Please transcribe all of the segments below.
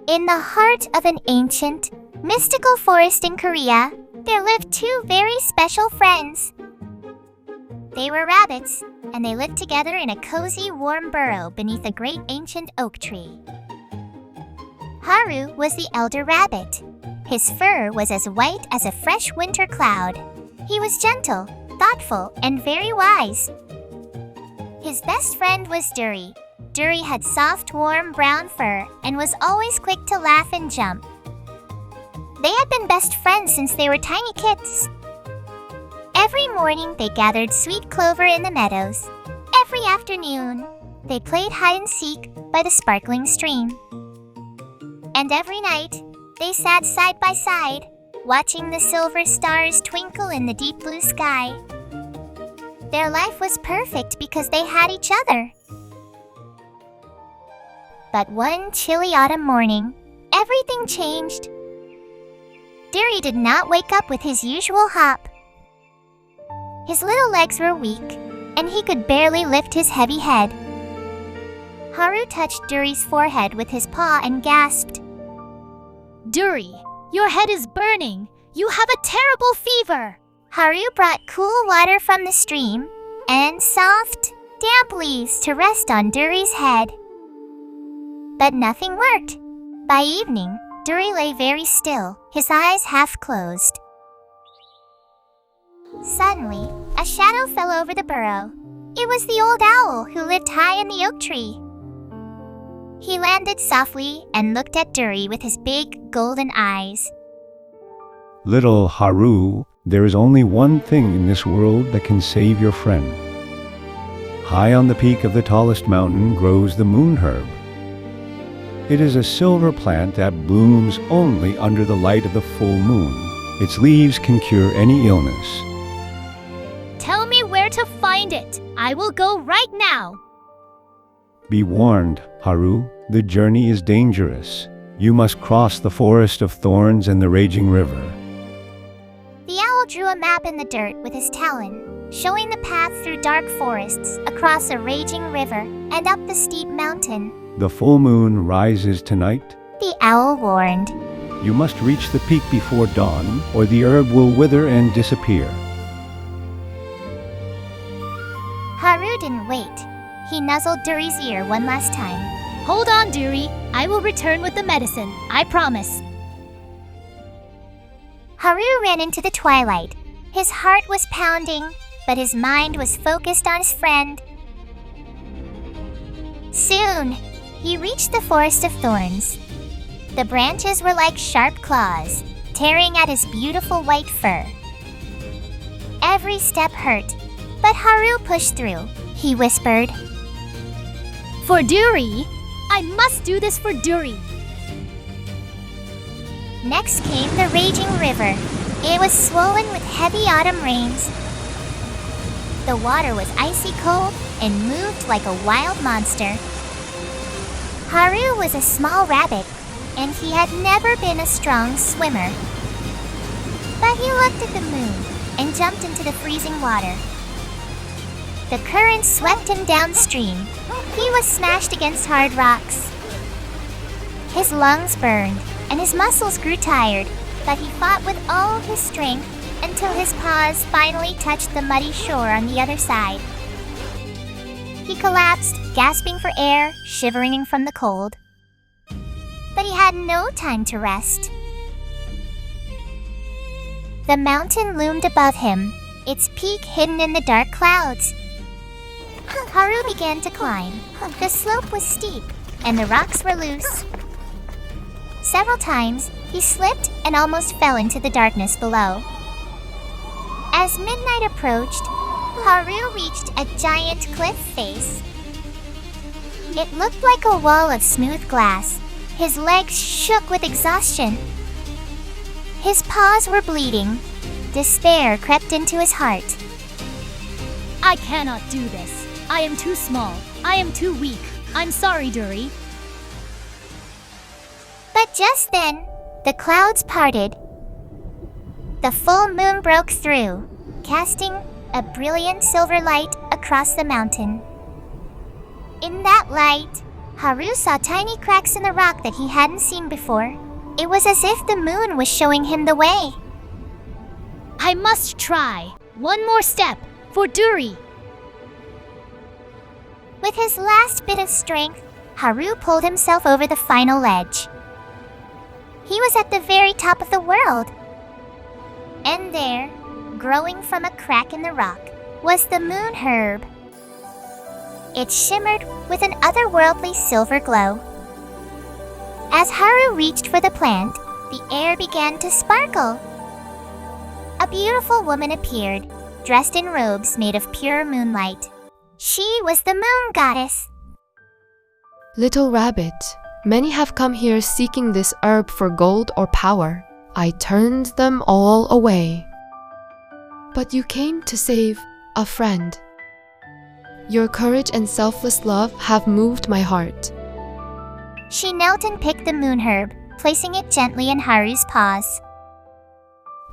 In the heart of an ancient, mystical forest in Korea, there lived two very special friends. They were rabbits, and they lived together in a cozy, warm burrow beneath a great ancient oak tree. Haru was the elder rabbit. His fur was as white as a fresh winter cloud. He was gentle, thoughtful, and very wise. His best friend was Duri. Duri had soft, warm brown fur and was always quick to laugh and jump. They had been best friends since they were tiny kids. Every morning they gathered sweet clover in the meadows. Every afternoon, they played hide-and-seek by the sparkling stream. And every night, they sat side by side, watching the silver stars twinkle in the deep blue sky. Their life was perfect because they had each other. But one chilly autumn morning, everything changed. Duri did not wake up with his usual hop. His little legs were weak, and he could barely lift his heavy head. Haru touched Duri's forehead with his paw and gasped, "Duri, your head is burning. You have a terrible fever." Haru brought cool water from the stream and soft, damp leaves to rest on Duri's head. But nothing worked. By evening, Duri lay very still, his eyes half closed. Suddenly, a shadow fell over the burrow. It was the old owl who lived high in the oak tree. He landed softly and looked at Duri with his big, golden eyes. Little Haru, there is only one thing in this world that can save your friend. High on the peak of the tallest mountain grows the moon herb. It is a silver plant that blooms only under the light of the full moon. Its leaves can cure any illness. Tell me where to find it. I will go right now. Be warned, Haru, the journey is dangerous. You must cross the forest of thorns and the raging river. The owl drew a map in the dirt with his talon, showing the path through dark forests, across a raging river, and up the steep mountain. The full moon rises tonight. The owl warned. You must reach the peak before dawn, or the herb will wither and disappear. Haru didn't wait. He nuzzled Duri's ear one last time. Hold on, Duri. I will return with the medicine. I promise. Haru ran into the twilight. His heart was pounding, but his mind was focused on his friend. Soon, he reached the forest of thorns. The branches were like sharp claws, tearing at his beautiful white fur. Every step hurt, but Haru pushed through. He whispered, "For Duri! I must do this for Duri!" Next came the raging river. It was swollen with heavy autumn rains. The water was icy cold and moved like a wild monster. Haru was a small rabbit, and he had never been a strong swimmer. But he looked at the moon and jumped into the freezing water. The current swept him downstream. He was smashed against hard rocks. His lungs burned, and his muscles grew tired, but he fought with all his strength until his paws finally touched the muddy shore on the other side. He collapsed, gasping for air, shivering from the cold. But he had no time to rest. The mountain loomed above him, its peak hidden in the dark clouds. Haru began to climb. The slope was steep, and the rocks were loose. Several times, he slipped and almost fell into the darkness below. As midnight approached, Haru reached a giant cliff face. It looked like a wall of smooth glass. His legs shook with exhaustion. His paws were bleeding. Despair crept into his heart. I cannot do this. I am too small. I am too weak. I'm sorry, Duri. But just then, the clouds parted. The full moon broke through, casting a brilliant silver light across the mountain. In that light, Haru saw tiny cracks in the rock that he hadn't seen before. It was as if the moon was showing him the way. I must try. One more step for Duri. With his last bit of strength, Haru pulled himself over the final ledge. He was at the very top of the world. And there, growing from a crack in the rock, was the moon herb. It shimmered with an otherworldly silver glow. As Haru reached for the plant, the air began to sparkle. A beautiful woman appeared, dressed in robes made of pure moonlight. She was the moon goddess. Little rabbit, many have come here seeking this herb for gold or power. I turned them all away. But you came to save a friend. Your courage and selfless love have moved my heart. She knelt and picked the moon herb, placing it gently in Haru's paws.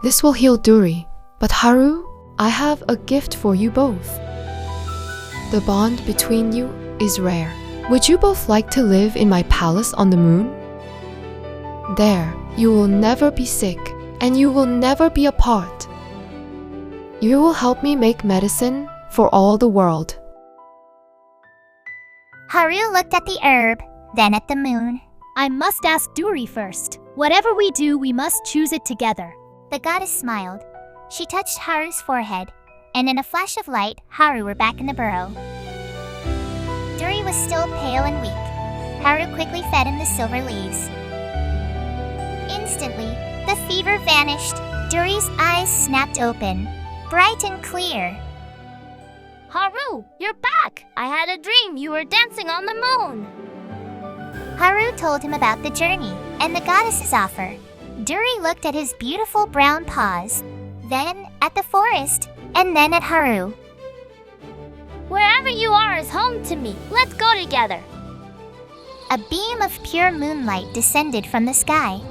This will heal Duri, but Haru, I have a gift for you both. The bond between you is rare. Would you both like to live in my palace on the moon? There, you will never be sick, and you will never be apart. You will help me make medicine for all the world. Haru looked at the herb, then at the moon. I must ask Duri first. Whatever we do, we must choose it together. The goddess smiled. She touched Haru's forehead, and in a flash of light, Haru were back in the burrow. Duri was still pale and weak. Haru quickly fed him the silver leaves. Instantly, the fever vanished. Duri's eyes snapped open, bright and clear. Haru, you're back! I had a dream you were dancing on the moon. Haru told him about the journey and the goddess's offer. Duri looked at his beautiful brown paws, then at the forest, and then at Haru. Wherever you are is home to me. Let's go together. A beam of pure moonlight descended from the sky.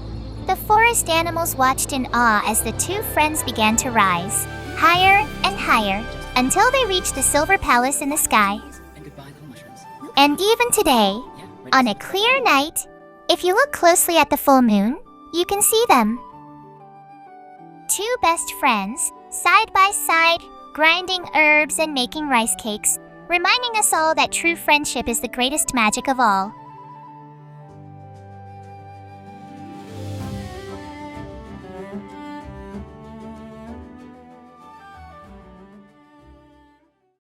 The forest animals watched in awe as the two friends began to rise, higher and higher, until they reached the silver palace in the sky. And even today, on a clear night, if you look closely at the full moon, you can see them. Two best friends, side by side, grinding herbs and making rice cakes, reminding us all that true friendship is the greatest magic of all.